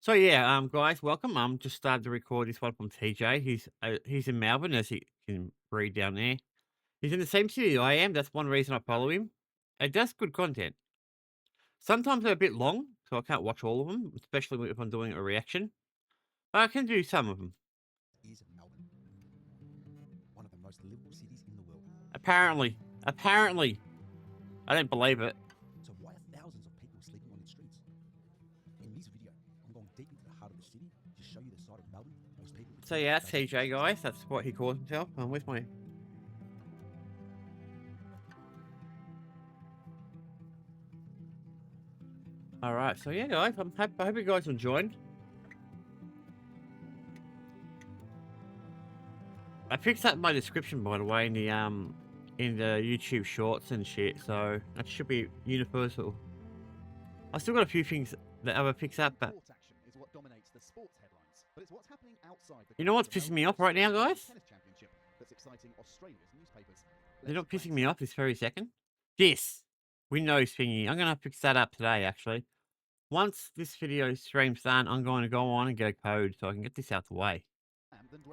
So yeah, guys, welcome. Just started to record this one from TJ. He's in Melbourne, as you can read down there. He's in the same city I am. That's one reason I follow him. It does good content. Sometimes they're a bit long, so I can't watch all of them, especially if I'm doing a reaction. But I can do some of them. Is Melbourne, one of the most livable cities in the world. Apparently, I don't believe it. So why are thousands of people sleeping on its streets? In this video, I'm going deep into the heart of the city to show you the side of Melbourne most people. So yeah, that's TJ, guys. That's what he calls himself. Where's my? All right. So yeah, guys, I hope you guys enjoyed. I fixed up my description, by the way, in the YouTube Shorts and shit, so that should be universal. I still got a few things that I've fixed up, but Sport action is what dominates the sports headlines, but it's what's happening outside the you know what's grounds pissing of me off Melbourne right now, guys? tennis championship that's exciting Australia's newspapers. They're not Let's pissing me off this very second. This Windows thingy. I'm gonna fix that up today, actually. Once this video stream's done, I'm going to go on and get a code so I can get this out the way.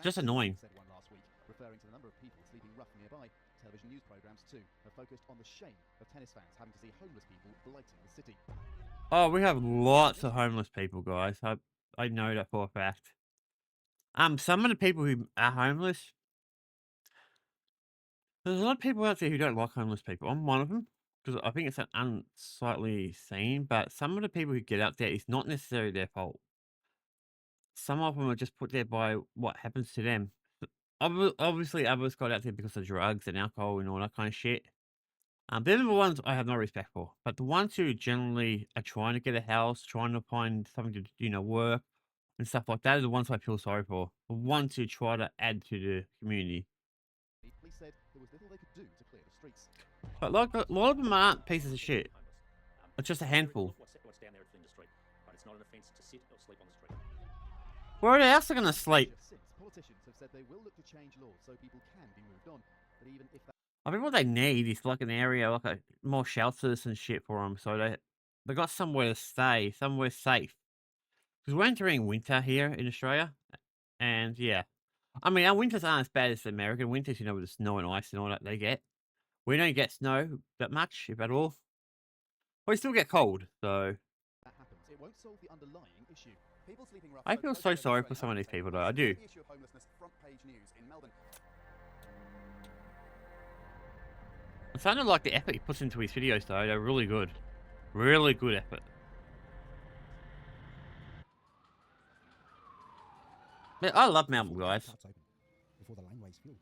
Just annoying. Said one last week, referring to the number of people sleeping rough nearby. Television news programs too have focused on the shame of tennis fans having to see homeless people blighting the city. Oh, we have lots of homeless people, guys. I know that for a fact. Some of the people who are homeless, there's a lot of people out there who don't like homeless people. I'm one of them because I think it's an unsightly scene. But some of the people who get out there, it's not necessarily their fault. Some of them are just put there by what happens to them. Obviously, others got out there because of drugs and alcohol and all that kind of shit. They're the ones I have no respect for. But the ones who generally are trying to get a house, trying to find something to, work and stuff like that, are the ones I feel sorry for. The ones who try to add to the community. Police said there was little they could do to clear the streets. But like a lot of them aren't pieces of shit. It's just a handful. What's down there in the street, but it's not an offence to sit or sleep on the street. Where else are gonna sleep? Since politicians have said they will look to change laws so people can be moved on, but even if that I mean, what they need is like an area, like more shelters and shit for them, so they got somewhere to stay, somewhere safe. Because we're entering winter here in Australia, and yeah, I mean our winters aren't as bad as the American winters, with the snow and ice and all that they get. We don't get snow that much, if at all. We still get cold, so happens, it won't solve the underlying issue. People sleeping rough I feel so sorry for some of these people, though. I do. The issue of homelessness front page news in Melbourne. It sounded like the effort he puts into his videos, though. They're really good. Really good effort. Man, I love Melbourne, guys. Open, before the laneways fill,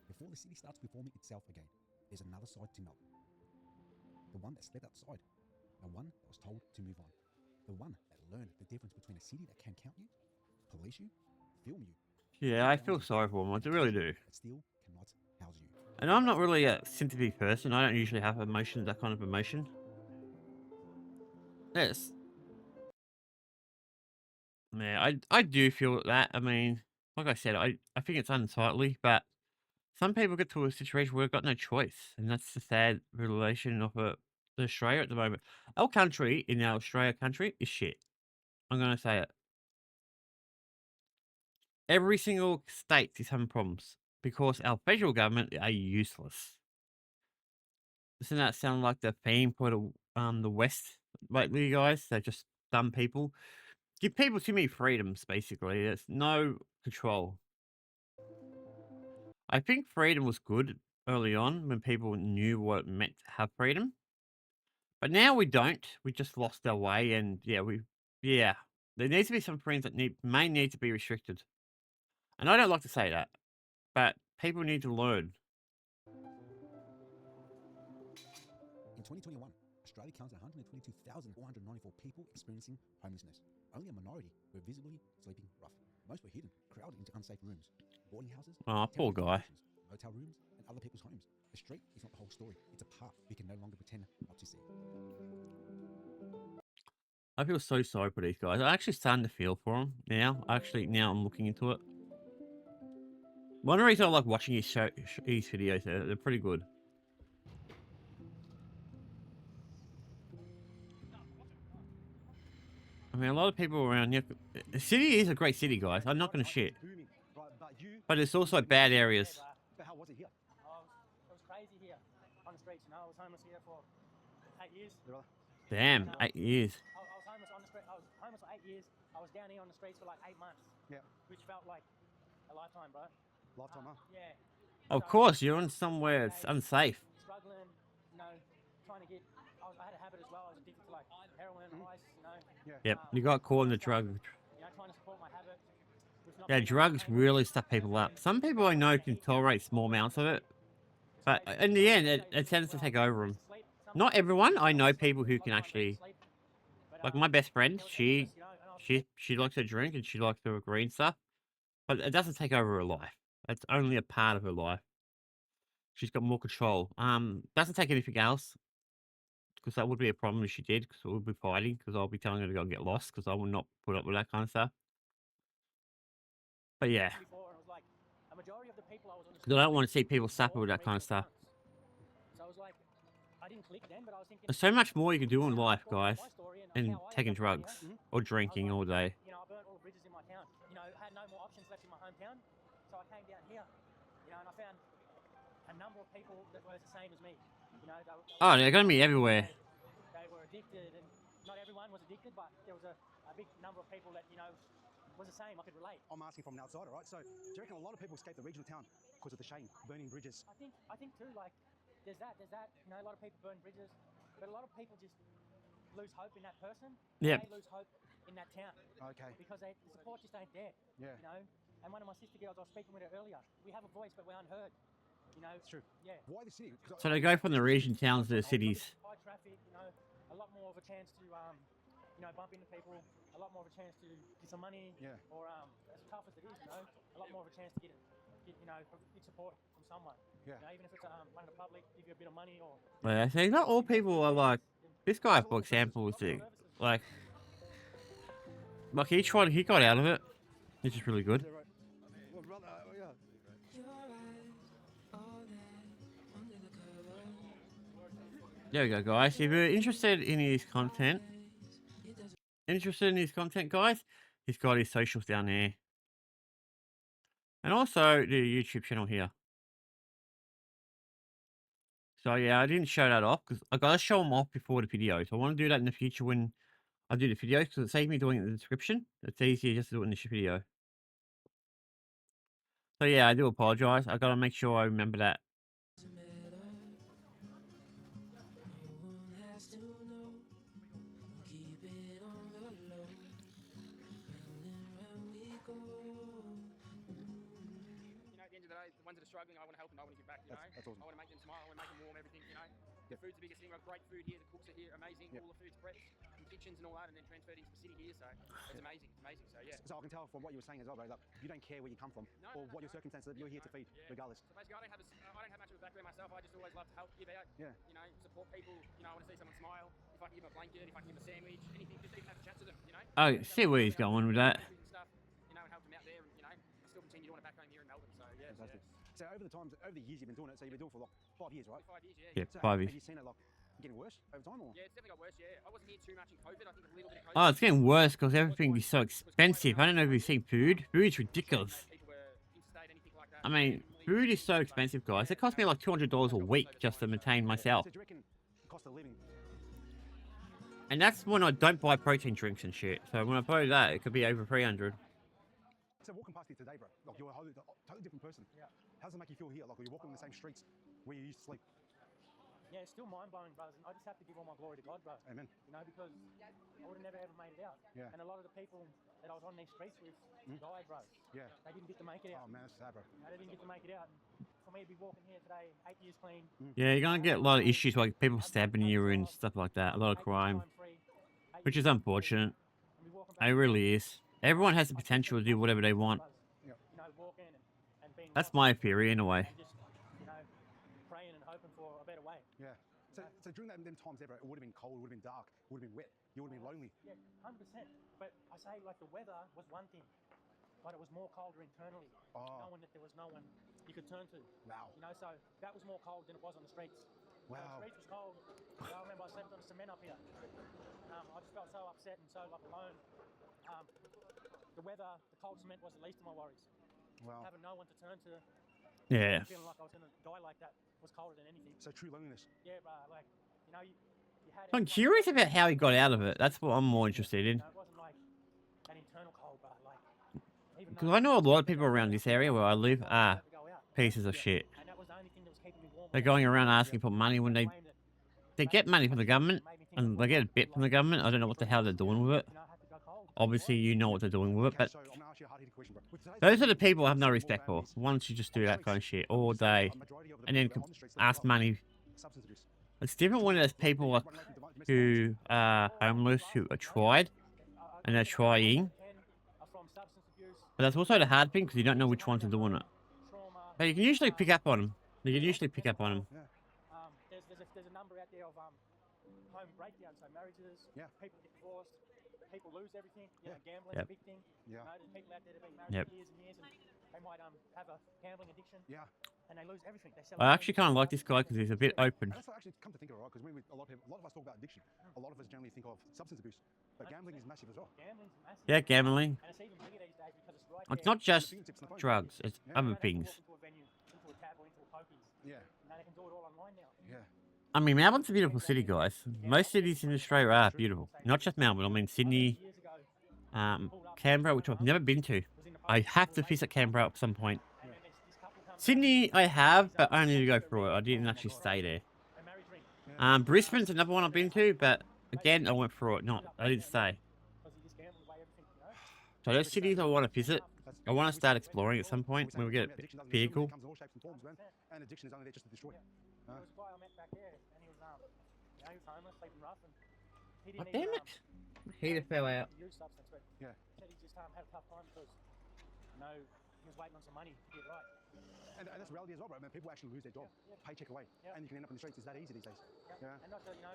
before the city starts reforming itself again, there's another side to Melbourne. The one that slept outside, the one that was told to move on, the one that learned the difference between a city that can count you, police you, film you. Yeah, I feel sorry for them. I really do. That still cannot house you. And I'm not really a sympathy person. I don't usually have emotion, that kind of emotion. Yes. Yeah, I do feel that. I mean, like I said, I think it's unsightly, but some people get to a situation where they've got no choice, and that's the sad relation of Australia at the moment. Our country, in our Australia country, is shit. I'm gonna say it. Every single state is having problems because our federal government are useless. Doesn't that sound like the theme for the West lately, guys? They're just dumb people. Give people too many freedoms, basically. There's no control. I think freedom was good early on when people knew what it meant to have freedom. But now we don't. We just lost our way, and yeah. There needs to be some things that may need to be restricted. And I don't like to say that, but people need to learn. In 2021, Australia counts 122,494 people experiencing homelessness. Only a minority were visibly sleeping rough. Most were hidden, crowded into unsafe rooms, boarding houses, Oh, poor temporary guy. accommodations, hotel rooms, and other people's homes. The street is not the whole story. It's a part we can no longer pretend not to see. I feel so sorry for these guys. I'm actually starting to feel for them now. Now I'm looking into it. One reason I like watching his videos, they're pretty good. I mean, a lot of people around here. The city is a great city, guys. I'm not gonna shit, Booming, right? But you, but it's also you bad live- areas. But how was it here? It was crazy here on the streets. You know, I was homeless here for 8 years. Brother? Damn, 8 years. I was homeless on the street. I was homeless for 8 years. I was down here on the streets for like 8 months. Yeah. Which felt like a lifetime, bro. Lifetime, huh? Yeah. Of So, course, you're in somewhere it's unsafe. struggling, you know, trying to get. I had a habit as well. I was addicted to like heroin, ice, you know. Yeah. Yep, you got caught in the drug. You know, trying to support my habit. with not Yeah, being able to drugs pay really stuff people up. Some people I know can tolerate small amounts of it, but in the end, it tends to take over them. Not everyone. I know people who can actually, like my best friend. She likes to drink and she likes to agree and stuff, but it doesn't take over her life. It's only a part of her life. She's got more control. Doesn't take anything else, because that would be a problem if she did, because we'll be fighting, because I'll be telling her to go and get lost, because I will not put up with that kind of stuff. But yeah, because I don't want to see people suffer with that kind of stuff. So I was like, I didn't click then, but I was thinking. There's so much more you can do in life, guys, than taking drugs or drinking all day. You know, I burnt all the bridges in my town. You know, had no more options left in my hometown, so I came down here. You know, and I found a number of people that were the same as me. You know, Oh, they're going to be everywhere. They were addicted, and not everyone was addicted, but there was a big number of people that, you know, was the same. I could relate. I'm asking from an outsider, right? So, do you reckon a lot of people escape the regional town because of the shame, burning bridges? I think too, like, there's that. You know, a lot of people burn bridges, but a lot of people just lose hope in that person. Yep. They lose hope in that town. Okay. Because the support just ain't there. Yeah. You know, and one of my sister girls, I was speaking with her earlier. We have a voice, but we're unheard. You know. It's true. Yeah. Why the city? So they go from the region towns to the cities. High traffic, you know, a lot more of a chance to, you know, bump into people. A lot more of a chance to get some money. Yeah. Or as tough as it is, you know, a lot more of a chance to get you know, get support from someone. Yeah. You know, even if it's one in the public, give you a bit of money or. Yeah, see, not all people are like this guy, for example, is like he got out of it, which is really good. Well, brother, yeah. There we go, guys. If you're interested in his content, guys, he's got his socials down there, and also the YouTube channel here. So yeah, I didn't show that off because I gotta show them off before the video. So I want to do that in the future when I do the video, because it saves me doing it in the description. It's easier just to do it in this video. So yeah, I do apologize. I gotta make sure I remember that. The ones that are struggling, I want to help them. I want to give back. You know, That's awesome. I want to make them smile. I want to make them warm. Everything. You know, the food's the biggest thing. We've got great food here. The cooks are here, amazing. All the food's prepped in kitchens and all that, and then transferred into the city here. So it's amazing. It's amazing. So yeah. So I can tell from what you were saying as well, bro. Like, you don't care where you come from or what your circumstances are. You're here to feed, regardless. So basically, I don't have much of a background myself. I just always love to help, give out. Yeah. You know, support people. You know, I want to see someone smile. If I can give them a blanket, if I can give them a sandwich, anything, just even have a chat to them. You know. Oh, see where he's going with that. Stuff, you know, and help them out there. And, you know, I still continue doing it back home here in Melbourne. So yeah. Fantastic. So over the years you've been doing it, so you've been doing it for like 5 years, right? 5 years, yeah. Yeah, So 5 have years. you seen it like getting worse over time, or? Yeah, it's definitely got worse. Yeah, I wasn't here too much in COVID. I think a little bit of COVID. Oh, it's getting worse because everything is so expensive. I don't know if you've seen food. Food's ridiculous. People were interstate, anything like that. I mean, food is so expensive, guys. It costs me like $200 a week just to maintain myself. So do you reckon cost of living? And that's when I don't buy protein drinks and shit. So when I buy that, it could be over 300. So walking past here today, bro, like you're a totally different person. Yeah. How does it make you feel here? Like, are you walking in the same streets where you used to sleep? Yeah, it's still mind-blowing, brothers. And I just have to give all my glory to God, bro. Amen. You know, because I would have never ever made it out. Yeah. And a lot of the people that I was on these streets with died, bro. Yeah. They didn't get to make it Oh out. man, that's sad, bro. They didn't get to make it out. And for me to be walking here today, 8 years clean. Yeah, you're gonna get a lot of issues like people stabbing you and stuff like that. A lot of crime, which is unfortunate. It really is. Everyone has the potential to do whatever they want. You know, walking and being That's lost my theory in a way. and just, you know, praying and hoping for a better way. Yeah. So during them times there, bro, it would have been cold, it would have been dark, it would have been wet, you would have been lonely. Yeah, 100%. But I say, like, the weather was one thing, but it was more colder internally. Oh. Knowing that there was no one you could turn to. Wow. You know, so that was more cold than it was on the streets. Wow. The street was cold. I remember I slept on the cement up here. I just felt so upset and so like alone. The weather, the cold cement was the least of my worries. Wow. Having no one to turn to, Yeah. feeling like I was going to die like that was colder than anything. So true loneliness. Yeah, bro. Like, you know, you had. I'm curious about how he got out of it. That's what I'm more interested in. You know, it wasn't like an internal cold, bro. Like, even Because though I know a lot of people around this area where I live are to go out. pieces of shit. And that was the only thing that was keeping me warm. They're going around asking for money when they get money from the government, and they get a bit from the government. I don't know what the hell they're doing with it. You know, I had to go cold. Obviously, you know what they're doing with it, but So I'm gonna ask you a hard-hitting question, bro. With today's those are world, the people I have no more respect for. families Once you just do on the that kind of streets. shit all day, A majority of the and then people that are on the streets living ask above money. substance abuse. It's different when there's people like Running away from domestic who are homeless who are tried and they're trying. From substance abuse, But that's also the hard thing because you don't know which ones are doing it. trauma. But you can usually pick up on them. You can usually pick up on them. Yeah. There's a number out there of home breakdowns, so marriages, Yeah. people get divorced, people lose everything. You know, Yeah. gambling's Yep. a big thing. Yeah. You know, there's people out there that have been married Yep. for years and years, and they might have a gambling addiction, Yeah. and they lose everything. They sell I their actually kind of like this guy because he's a bit open. And that's what actually come to think of it, right? Because when a lot of us talk about addiction, a lot of us generally think of substance abuse, but gambling is massive as well. Gambling's massive. Yeah, gambling. And it's even bigger these days because it's right It's there. not just Fingertips on the phone. drugs, it's Yeah. You other don't have to things. walk into a venue, into a tab or into a pokies. Yeah. You know, they can do it all online now. Yeah. I mean, Melbourne's a beautiful city, guys. Most cities in Australia are beautiful. Not just Melbourne. I mean, Sydney, Years ago, Canberra, which I've never been to. was in the I pokies, have all to late, visit Canberra at some point. and then this couple comes Sydney, I have, but only to go through it. I didn't actually stay there. a marriage ring. Brisbane's another one I've been to, but again, I went through it. Not, I didn't stay. Because you just gamble away everything, you know? So those cities I want to visit. I want to start exploring at some point when we get a vehicle. It comes in all shapes and forms, man. And addiction is only there just to destroy. There was a guy I met back there, and he was, you know, he was homeless, sleeping rough, and he Oh, didn't damn even, it. Heater fell out. use substance, but Yeah. he said he just had a tough time because, you know, he was waiting on some money to get right. And that's reality as well, bro. Man, people actually lose their job, paycheck away, Yeah. and you can end up in the streets. It's that easy these days. Yeah. And not to, you know,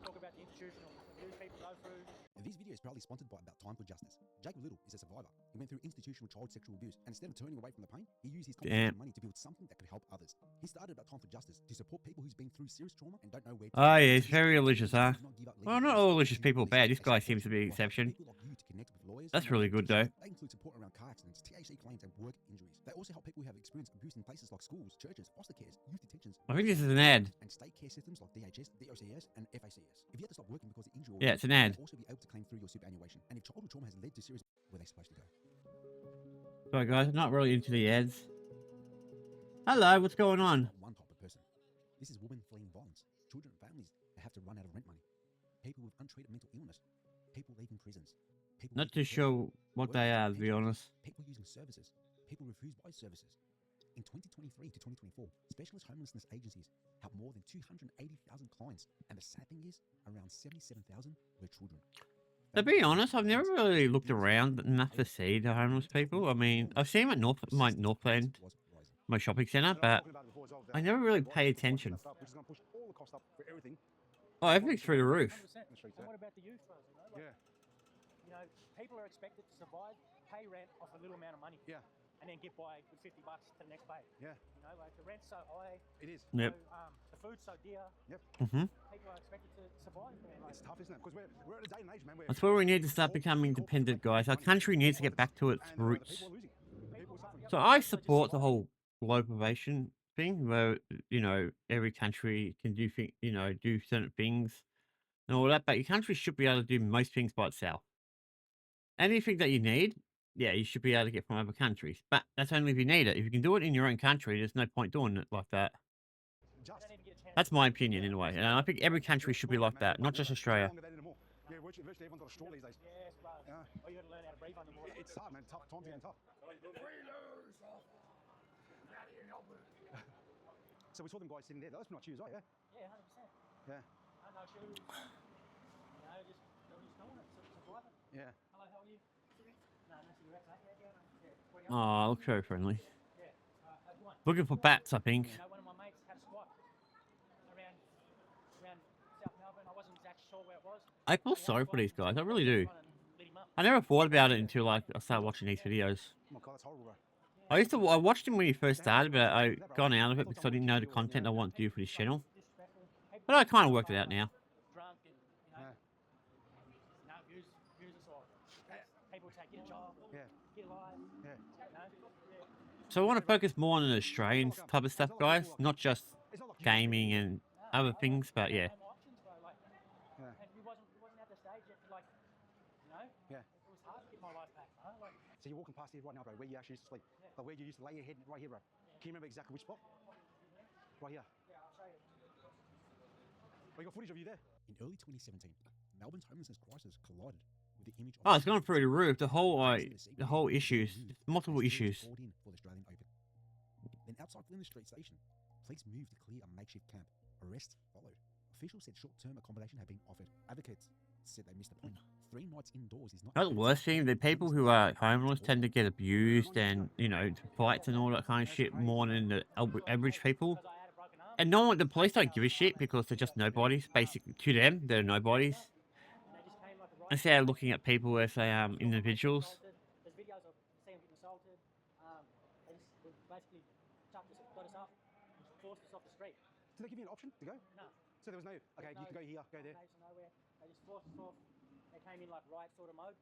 talk about the institutional abuse people go through. This video is proudly sponsored by About Time for Justice. Jacob Little is a survivor. He went through institutional child sexual abuse, and instead of turning away from the pain, he used his confidence and money to build something that could help others. He started About Time for Justice to support people who's been through serious trauma and don't know where to Oh, turn. yeah, he's very religious, huh? He does not give up Well, legal not all advice. religious people are bad. This guy He seems to be an will help exception. people like you to connect with lawyers That's and really good, though. They include support around car accidents, THC claims, and work injuries. They also help people who have experienced abuse in places like schools, churches, foster cares, youth detentions, I think this is an ad. and state care systems like DHS, DOCS, and FACS. If you had to stop working because of injury or Yeah, it's an you'll ad. also be able to claim through your superannuation. And if childhood trauma has led to serious, where are they supposed to go? Sorry, guys, I'm not really into the ads. Hello, what's going on? Not one type of person. This is women fleeing violence, children and families that have to run out of rent money, people with untreated mental illness, people leaving prisons, people Not with too sure what they are, to be honest. people using services, people refused by services. In 2023 to 2024, specialist homelessness agencies helped more than 280,000 clients, and the sad thing is, around 77,000 were children. To be honest, I've never really looked around enough to see the homeless people. I mean, I've seen them at my Northland, Was rising. my shopping centre, but I never really pay attention. Which is going to push all the cost up for everything. Oh, everything's through the roof. 100%. streets, And yeah. what about the youth, bros? You know, like, Yeah, you know, people are expected to survive, pay rent off a little amount of money, yeah, and then get by with $50 to the next pay. yeah. You know, like the rent's so high, It is. Yep. you know, the food's so dear, hmm people are expected to survive, man. Like, It's tough, isn't it? Because we're at a day and age, man. Where That's where we need to start becoming independent, guys. Our country needs to get back to its and, the roots. people are losing. People are suffering. So I support the whole globalization thing, where every country can do do certain things and all that, but your country should be able to do most things by itself. Anything that you need, yeah, you should be able to get from other countries, but that's only if you need it. If you can do it in your own country, there's no point doing it like that. Just. don't even get a chance. That's my opinion, anyway. And I think every country should be like that, not just Australia. Yeah, virtually everyone's got a straw these days. Yes, bro. Yeah. Or you got to learn how to breathe underwater. It's hard, man. Tough times getting tough. So we saw them guys sitting there. That's not shoes, right? Yeah. Yeah, 100%. Yeah. I know shoes. You know, just they were just doing it. Survive it. Yeah. Hello, how are you? No, no cigarettes. Mate. Yeah, yeah. What are you Oh, looks very friendly. Yeah. Have one. Looking for bats, I think. You know, one of my mates had a squat around South Melbourne. I wasn't exactly sure where it was. I feel sorry for these guys. I really do. Lit him up. I never thought about it until I started watching these videos. Oh my god, that's horrible, bro. I watched him when he first started, but I gone out of it because I didn't know the content I want to do for this channel. But I kind of worked it out now. drunk and abuse us all. People take your job, your life. So I want to focus more on the Australian type of stuff, guys, not just gaming and other things, but yeah. No more options, bro. Like, and we wasn't at the stage yet to, like, Yeah. it was hard to get my life back, bro. Like, So you're walking past here right now, bro, where you actually used to sleep. Like where you used to lay your head right here, bro. Can you remember exactly which spot? Right here. yeah, I'll show you. We got footage of you there. In early 2017, Melbourne's homelessness crisis collided with the image of Oh, it's gone through the roof. The whole issues, multiple issues. Called in for the Australian Open. Then outside Flinders Street Station, police moved to clear a makeshift camp. Arrests followed. Officials said short-term accommodation had been offered. Advocates said they missed the point. 3 nights indoors is not. Not the worst thing. The people who are homeless tend to get abused and, fights and all that kind of shit more than the average people. And no one, the police don't give a shit because they're just nobodies. Basically, to them, they're nobodies. Instead of looking at people as individuals. There's videos of seeing getting assaulted. They just basically got us up, forced us off the street. Did they give you an option to go? No. So there was no, okay, you can go here, go there. Nowhere. They just forced us off. They came in like riot sort of mode.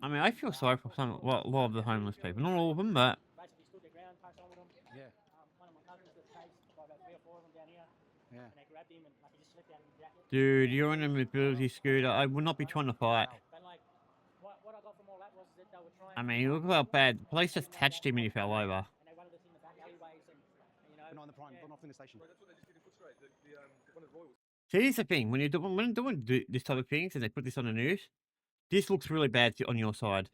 I mean, I feel sorry for a lot of the homeless people. Not all of them, but Basically stood their ground, passed on with them. Yeah. One of my cousins got chased by about 3 or 4 of them down here. Yeah. And they grabbed him and like he just slipped out of his jacket. dude, you're on a mobility scooter. I would not be trying to fight. But like, what I got from all that was that they were trying. I mean, look how bad. The police just touched him and he fell over. And they wanted us in the back alleyways and No, in the prime, not off in the station. See, here's the thing. When you're doing this type of things and they put this on the news, this looks really bad on your side.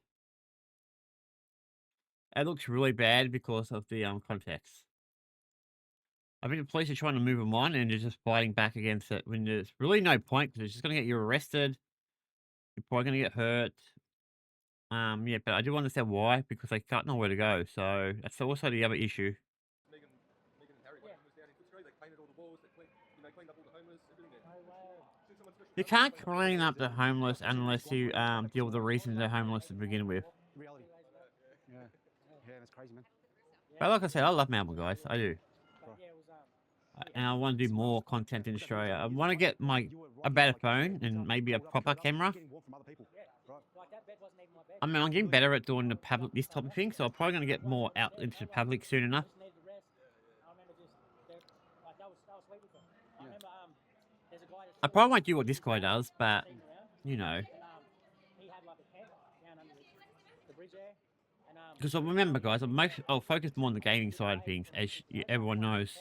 It looks really bad because of the context. I think the police are trying to move them on and they're just fighting back against it when there's really no point because it's just going to get you arrested. You're probably going to get hurt. Yeah, but I do understand why because they got nowhere to go. So that's also the other issue. Megan and Harry, when was down in Footscray, they painted all the walls, they cleaned up all the homeless, everything there. You can't clean up the homeless unless you deal with the reason they're homeless to begin with. Reality. Yeah. Yeah, that's crazy, man. But like I said, I love Melbourne, guys. I do. But yeah, it was And I want to do more content in Australia. I want to get a better phone and maybe a proper camera. Getting warm from other people. Right. like that bed wasn't even my bed. I mean, I'm getting better at doing the public, this type of thing, so I'm probably going to get more out into the public soon enough. Just needed rest. I remember like that was sweet with them. I remember there's a guy I probably won't do what this guy does, but, you know. and he had like a tent down under the bridge there. And Because I remember, guys, I'll focus more on the gaming side of things, as everyone knows.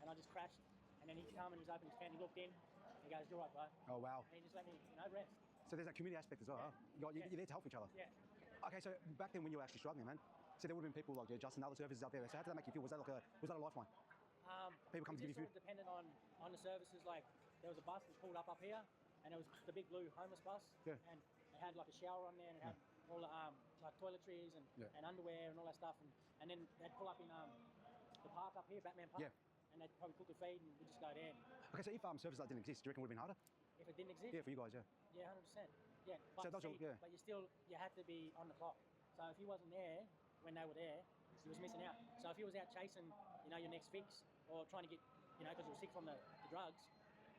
And I just crashed. And then he come and he was open his tent, he looked in, he goes, "You're right, bro." Oh, wow. And he just let me, rest. So there's that community aspect as well, huh? You're there to help each other. Yeah. Okay, so back then when you were actually struggling, man, so there would have been people like Justin, other services out there. So how did that make you feel? Was that a lifeline? People come to give you It just food? all depended on the services. Like there was a bus that pulled up here, and it was the big blue homeless bus. Yeah. And it had like a shower on there, and it had all the like toiletries and underwear and all that stuff. And then they'd pull up in the park up here, Batman Park. Yeah. And they'd probably cook a feed, and we'd just go there. Okay, so if services like didn't exist, do you reckon it would have been harder? If it didn't exist, Yeah, for you guys, yeah. yeah, 100%. Yeah, So but, those are- yeah. but you had to be on the clock. So if he wasn't there when they were there, he was missing out. So if he was out chasing, your next fix or trying to get, because you were sick from the drugs,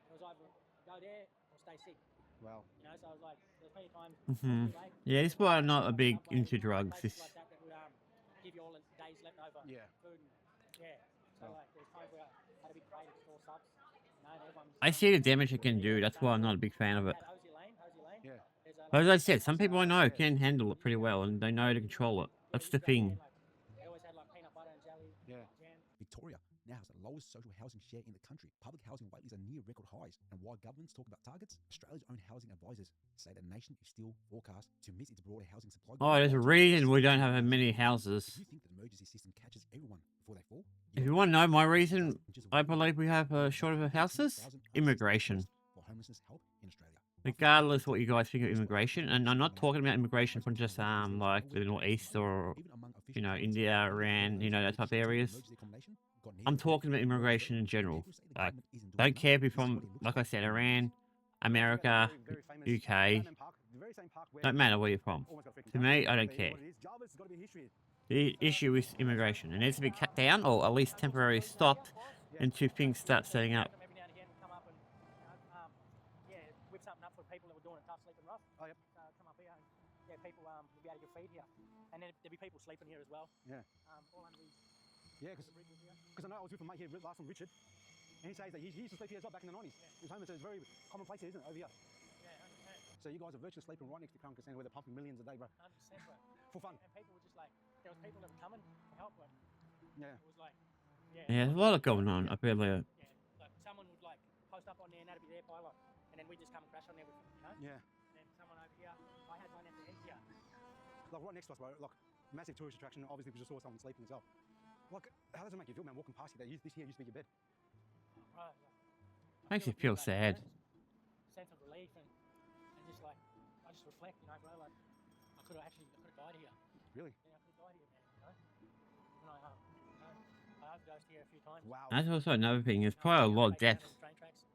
it was either go there or stay sick. Wow. So I was like, there's plenty of times. Mhm. too late. Yeah, this is why I'm not a big Subway, into drugs. places This, like that would give you all the days left over Yeah. food. So like there's times where I had a big crate of store subs. Everyone's I see the damage it can do. That's why I'm not a big fan of it. at Hosey Lane. Yeah. There's But as I said, some people I know can handle it pretty well and they know to control it. That's the thing. They always had like peanut butter and jelly, Yeah. jam. Victoria now has the lowest social housing share in the country. Public housing waitlists are near record highs. And while governments talk about targets, Australia's own housing advisors say the nation is still forecast to miss its broader housing supply. Oh, there's a reason we don't have many If houses. you think the emergency system catches everyone before they fall, If you want to know my reason, I believe we have a shortage of houses, immigration. for homelessness help in Australia. Regardless what you guys think of immigration, and I'm not talking about immigration from just like the northeast or Even among officials, India, Iran, that type of areas. emergency accommodation got I'm negative talking about immigration in general. People say the Like, government isn't doing don't enough. care if you're This is what from, it looks like I said, Iran, Very, America, very famous UK. Batman Park, the very same park where Don't matter where you're from. almost got freaking To down. me, I don't But you know care. what it is? Jarvis has got to be history. The issue is immigration. It needs to be cut down or at least temporarily stopped until things start setting up. Every now and again, come up and Oh, yep. So come up here and yeah, people will be able to get feed here. And then there'll be people sleeping here as well. Yeah. All under these Yeah, bridges here. because I know I was with a mate here last time, Richard, and he says that he used to sleep here as well back in the 90s. He was homeless, so it's very commonplace here, isn't it, over here? Yeah, 100%. So you guys are virtually sleeping right next to Crown Casino where they're pumping millions a day, bro. 100%, bro. For fun. And people were just like, there was people that were coming to help, but Yeah. it was like, yeah. Yeah, there's a lot of going on up here. Yeah, like someone would like post up on there and that'd be their pylon, and then we just come and crash on there with them, you know? Yeah. And then someone over here, I had one at the end here. Like right next to us, bro. Like massive tourist attraction. Obviously, we just saw someone sleeping as well. Like, how does it make you feel, man, walking past you? This here used to be your bed. Right. Makes you feel sad. Sense of relief and just like I just reflect, you know, bro. Like I could have died here. Really? Yeah, I could have died here, man. You know, and I overdosed here a few times. Wow. That's also another thing. There's probably a lot of deaths. Train tracks,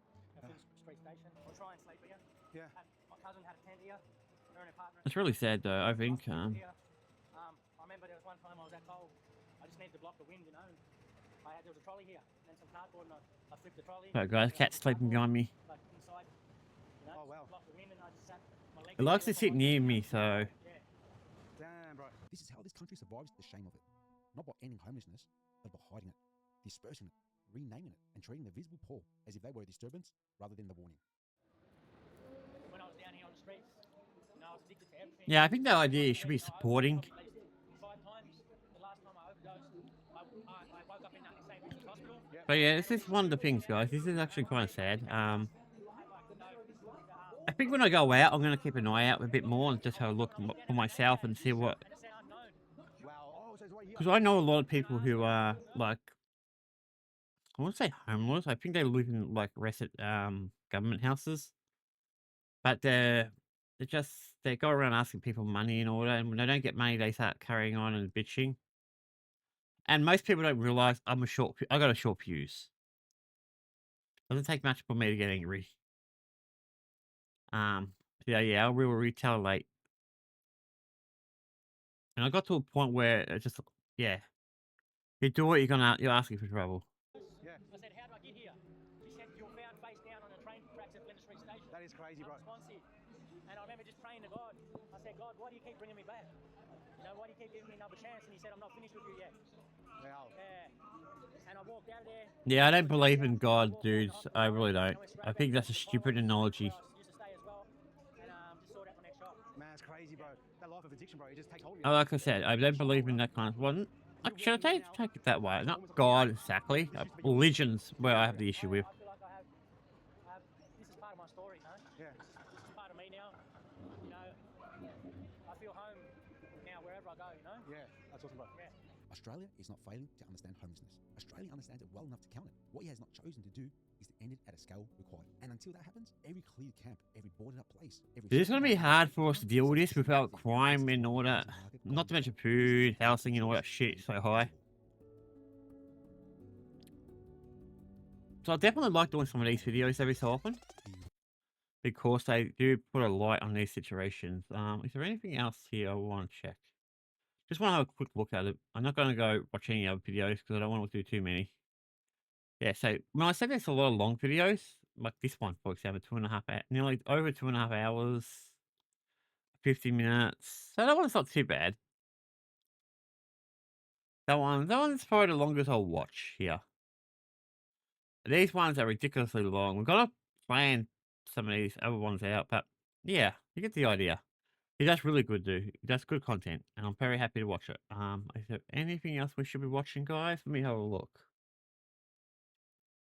Street Station. I'll try and sleep here. Yeah. My cousin had a tent here. Her and her partner. It's really sad though. I think. I remember there was one time I was that cold. I just needed to block the wind, you know. And there was a trolley here and some cardboard, and I flipped the trolley. Sorry guys, cat's sleeping behind me. Like inside, you know, Oh, wow. block the wind, and I just sat. My legs It likes to sit near me, so. Yeah. Damn, bro. This is how this country survives the shame of it. Not by ending homelessness, but by hiding it, dispersing it, renaming it, and treating the visible poor as if they were a disturbance rather than the warning. When I was down here on the streets, you know, I was addicted to everything. Yeah, I think the idea should be supporting. 5 times. The last time I overdosed, I woke up in St. Vincent's Hospital. But yeah, this is one of the things, guys. This is actually kind of sad. I think when I go out, I'm going to keep an eye out a bit more and just have a look for myself and see what. Wow. Oh, so it's right here. Because I know a lot of people who are like, I won't say homeless. I think they live in like rested government houses, but they go around asking people money and all that, and when they don't get money, they start carrying on and bitching. And most people don't realize I got a short fuse. Doesn't take much for me to get angry. Yeah, I will retaliate. And I got to a point where it's just, yeah, you do it, you're asking for trouble. Yeah. I said, how do I get here? She said, you're found face down on the train tracks at Flinders Street Station. That is crazy, bro. Unresponsive. And I remember just praying to God. I said, God, why do you keep bringing me back? You know, why do you keep giving me another chance? And he said, I'm not finished with you yet. Wow. Yeah. And I walked out of there. Yeah, I don't believe in God, dudes. I really don't. I think that's a stupid analogy. Used to stay as well. And just saw that for next shop. Man, it's crazy, bro. That life of addiction, bro, it just takes hold of you. Like I said, I don't believe in that kind of one. Should I take it that way? Not God exactly. Religion's where I have the issue with. I feel like I have this is part of my story, you know? Yeah. This is part of me now. You know, I feel home now wherever I go, you know? Yeah, that's awesome, bro. Yeah. Australia is not failing to understand homelessness. Australia understands it well enough to count it. What he has not chosen to do is to end it at a scale required. And until that happens, every cleared camp, every boarded up place, every... It's going to be hard for us to deal with this without crime and all that. Not to mention food, housing and all that shit so high. So I definitely like doing some of these videos every so often. Because they do put a light on these situations. Is there anything else here I want to check? Just want to have a quick look at it. I'm not going to go watch any other videos because I don't want to do too many. Yeah, so when I said there's a lot of long videos, like this one, for example, 2.5 hours, nearly over 2.5 hours, 50 minutes. So that one's not too bad. That one's probably the longest I'll watch here. These ones are ridiculously long. We've got to plan some of these other ones out, but yeah, you get the idea. He does really good, dude. He does good content, and I'm very happy to watch it. Is there anything else we should be watching, guys? Let me have a look.